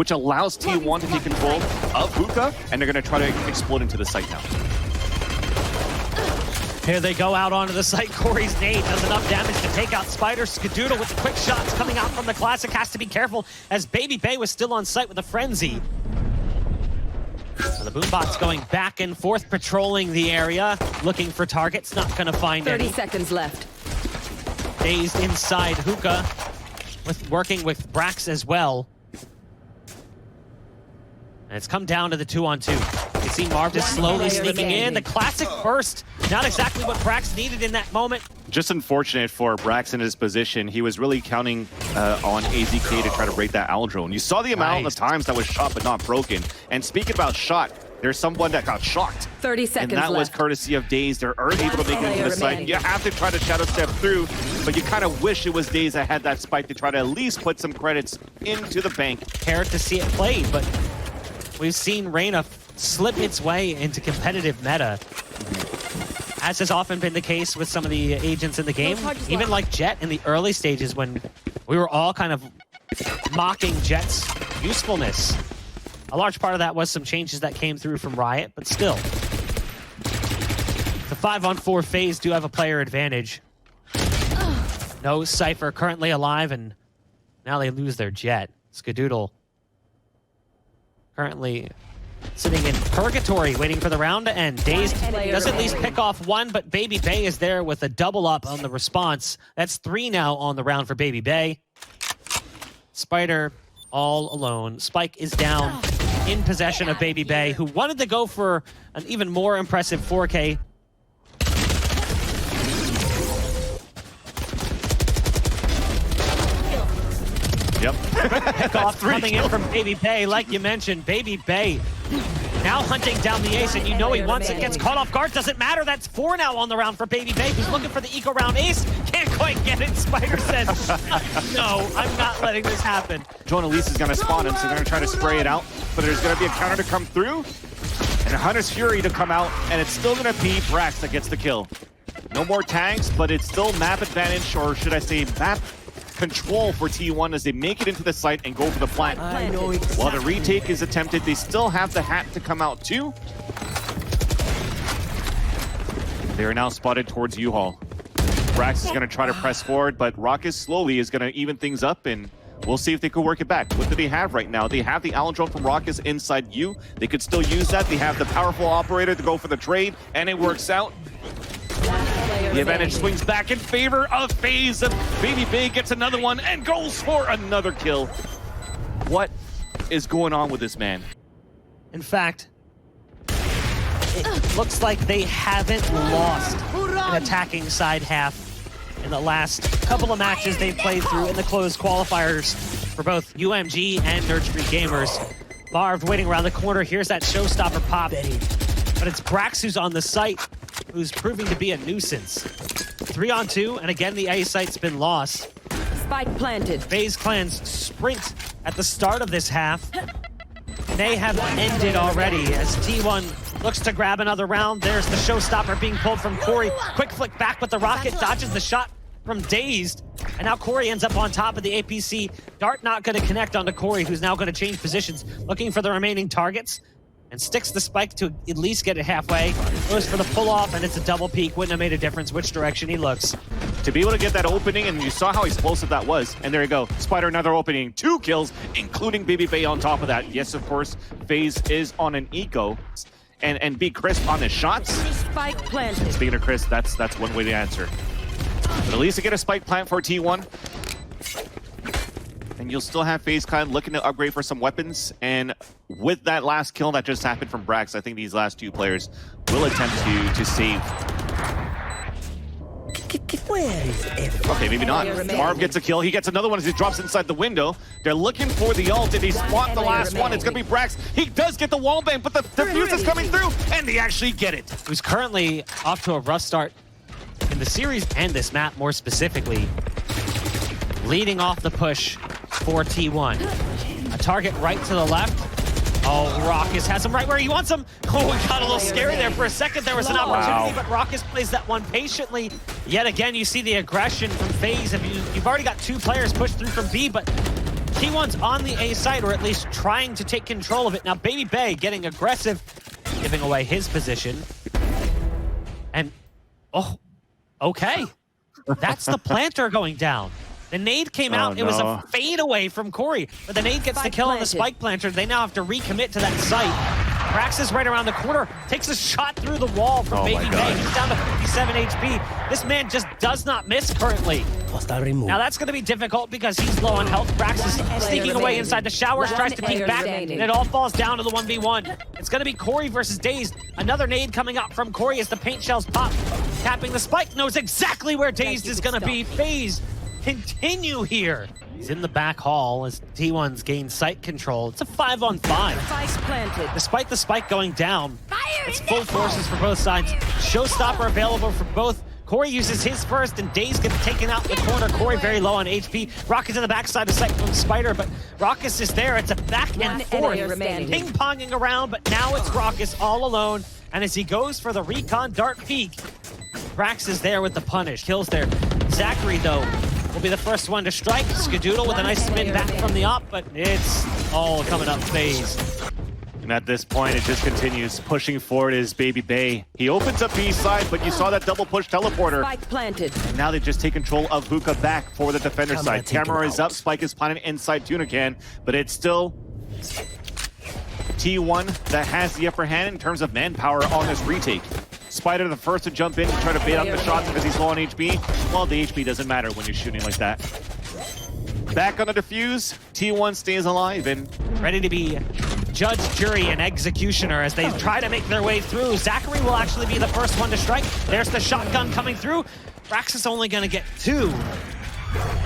which allows T1 to take control of Hookah, and they're going to try to explode into the site now. Here they go out onto the site. Corey's nade does enough damage to take out Spyder. Skadoodle with the quick shots coming out from the Classic has to be careful as Babybay was still on site with a frenzy. So the Boombot's going back and forth, patrolling the area, looking for targets, not going to find 30 any. seconds left. DaZeD inside Hookah, working with Brax as well. And it's come down to the 2-on-2. You see Marved is slowly sneaking in. The classic burst, not exactly what Brax needed in that moment. Just unfortunate for Brax in his position. He was really counting on AZK to try to break that Aldrone. You saw the amount of times that was shot but not broken. And speaking about shot, there's someone that got shocked. 30 seconds left. And that was courtesy of DaZeD. They aren't able to make it into the site. You have to try to shadow step through, but you kind of wish it was DaZeD that had that spike to try to at least put some credits into the bank. Care to see it played, but we've seen Reyna slip its way into competitive meta, as has often been the case with some of the agents in the game. Even like Jett in the early stages when we were all kind of mocking Jett's usefulness. A large part of that was some changes that came through from Riot, but still. The 5-on-4 FaZe do have a player advantage. No Cypher currently alive, and now they lose their Jett. Skadoodle currently sitting in purgatory, waiting for the round to end. DaZeD does at least pick off one, but Babybay is there with a double up on the response. That's 3 now on the round for Babybay. Spyder all alone. Spike is down in possession of Babybay, who wanted to go for an even more impressive 4K. Yep. Pick off coming in from Babybay. Like you mentioned, Babybay now hunting down the ace, and you know he wants it. Gets caught off guard. Doesn't matter. That's 4 now on the round for Babybay, who's looking for the eco round ace. Can't quite get it. Spyder said, no, I'm not letting this happen. Joan Elise is going to spawn him, so they're going to try to spray it out, but there's going to be a counter to come through, and a Hunter's Fury to come out, and it's still going to be Brax that gets the kill. No more tags, but it's still map advantage, or should I say map control for T1 as they make it into the site and go for the plant. While the retake is attempted, they still have the hat to come out too. They are now spotted towards U-Haul. Brax is going to try to press forward, but Rawkus slowly is going to even things up, and we'll see if they could work it back. What do they have right now? They have the Aldrone from Rawkus inside U. They could still use that. They have the powerful operator to go for the trade, and it works out. The advantage swings back in favor of FaZe. Babybay gets another one and goes for another kill. What is going on with this man? In fact, it looks like they haven't lost an attacking side half in the last couple of matches they've played through in the closed qualifiers for both UMG and Nurturing Gamers. Marved waiting around the corner. Here's that showstopper pop. But it's Brax who's on the site, who's proving to be a nuisance. 3-on-2, and again, the A site's been lost. Spike planted. FaZe Clan's sprint at the start of this half may have ended already as T1 looks to grab another round. There's the showstopper being pulled from Corey. Quick flick back with the rocket, dodges the shot from DaZeD. And now Corey ends up on top of the APC. Dart not going to connect onto Corey, who's now going to change positions, looking for the remaining targets. And sticks the spike to at least get it halfway. Goes for the pull-off, and it's a double peek. Wouldn't have made a difference which direction he looks. To be able to get that opening, and you saw how explosive that was. And there you go. Spyder, another opening. 2 kills, including Babybay on top of that. Yes, of course, FaZe is on an eco. And be crisp on his shots. Spike planted. Speaking of crisp, that's one way to answer. But at least to get a spike plant for T1. And you'll still have FaZe Clan looking to upgrade for some weapons. And with that last kill that just happened from Brax, I think these last 2 players will attempt to save. Okay, maybe not. Marv gets a kill. He gets another one as he drops inside the window. They're looking for the ult. Did he spot the last one? It's going to be Brax. He does get the wallbang, but the defuse is coming through, and they actually get it. Who's currently off to a rough start in the series and this map more specifically. Leading off the push for T1. A target right to the left. Oh, Rawkus has him right where he wants him. Oh, it got a little scary there for a second. There was an opportunity, but Rawkus plays that one patiently. Yet again, you see the aggression from FaZe. You've already got 2 players pushed through from B, but T1's on the A side, or at least trying to take control of it. Now Babybay getting aggressive, giving away his position. And, oh, okay. That's the planter going down. The nade came out. It was a fade away from Corey, but the nade gets the kill on the spike planter. They now have to recommit to that site. Brax is right around the corner, takes a shot through the wall from Babybay. He's down to 57 HP. This man just does not miss currently. Now that's going to be difficult because he's low on health. Brax is sneaking away inside the showers, tries to peek back, and it all falls down to the 1v1. It's going to be Corey versus DaZeD. Another nade coming up from Corey as the paint shells pop. Tapping the spike, knows exactly where DaZeD is going to be. FaZe continue here. He's in the back hall as T1's gained site control. It's a 5-on-5. Spike planted. Despite the spike going down, it's full forces for both sides. Showstopper available for both. Corey uses his first, and DaZeD gets taken out in the corner. Corey very low on HP. Rawkus in the backside of sight from Spyder, but Rawkus is there. It's a back and forth, ping-ponging around, but now it's Rawkus all alone. And as he goes for the recon dart peek, Brax is there with the punish. Kills there. ZachaREEE, though, will be the first one to strike. Skadoodle with a nice spin back from the op, but it's all coming up FaZe. And at this point, it just continues. Pushing forward is Babybay. He opens up B side, but you saw that double push teleporter. Spike planted. And now they just take control of hookah back for the defender side. Camera is up, Spike is planted inside Tuna Can, but it's still T1 that has the upper hand in terms of manpower on this retake. Spyder the first to jump in and try to bait out the shots because he's low on HP. Well, the HP doesn't matter when you're shooting like that. Back on the defuse, T1 stays alive and ready to be judge, jury, and executioner as they try to make their way through. ZachaREEE will actually be the first one to strike. There's the shotgun coming through. Brax is only going to get 2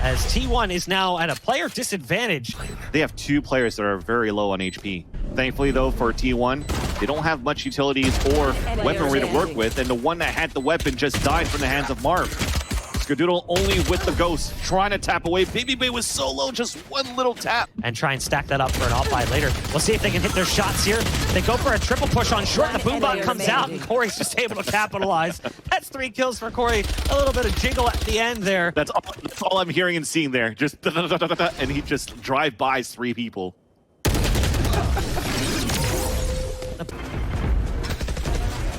as T1 is now at a player disadvantage. They have 2 players that are very low on HP. Thankfully, though, for T1, they don't have much utilities or weaponry to work with, and the one that had the weapon just died from the hands of Marved. Skadoodle only with the ghost, trying to tap away. Babybay was so low, just one little tap. And try and stack that up for an off-buy later. We'll see if they can hit their shots here. They go for a triple push on short, the boombot comes out, and Corey's just able to capitalize. That's 3 kills for Corey. A little bit of jiggle at the end there. That's all I'm hearing and seeing there. Just da-da-da-da-da, and he just drive-bys 3 people.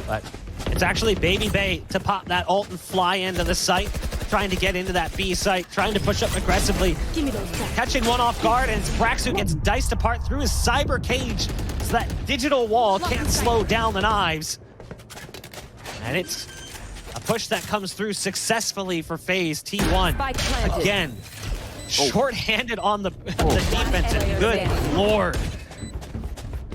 But it's actually Babybay to pop that ult and fly into the site, trying to get into that B site, trying to push up aggressively. Catching one off guard, and it's Brax who gets diced apart through his cyber cage, so that digital wall can't slow down the knives. And it's a push that comes through successfully for FaZe. T1 again, short-handed on the defense, and good lord.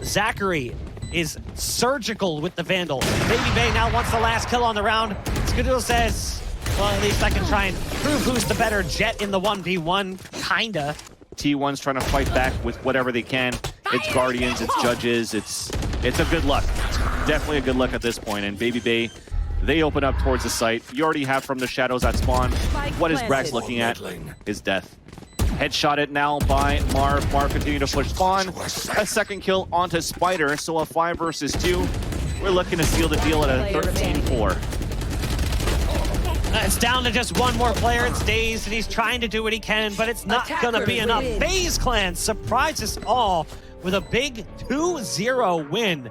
ZachaREEE is surgical with the Vandal. Babybay now wants the last kill on the round. Skadoodle says, well, at least I can try and prove who's the better Jet in the 1v1, kinda. T1's trying to fight back with whatever they can. It's Guardians, it's Judges, it's a good luck. Definitely a good luck at this point. And Babybay, they open up towards the site. You already have from the shadows at spawn. What is Brax looking at? His death. Headshotted now by Marv. Marv continue to push spawn. A second kill onto Spyder, so a 5 versus 2. We're looking to seal the deal at a 13-4. It's down to just one more player. It's DaZeD, and he's trying to do what he can, but it's not going to be enough. FaZe Clan surprises all with a big 2-0 win.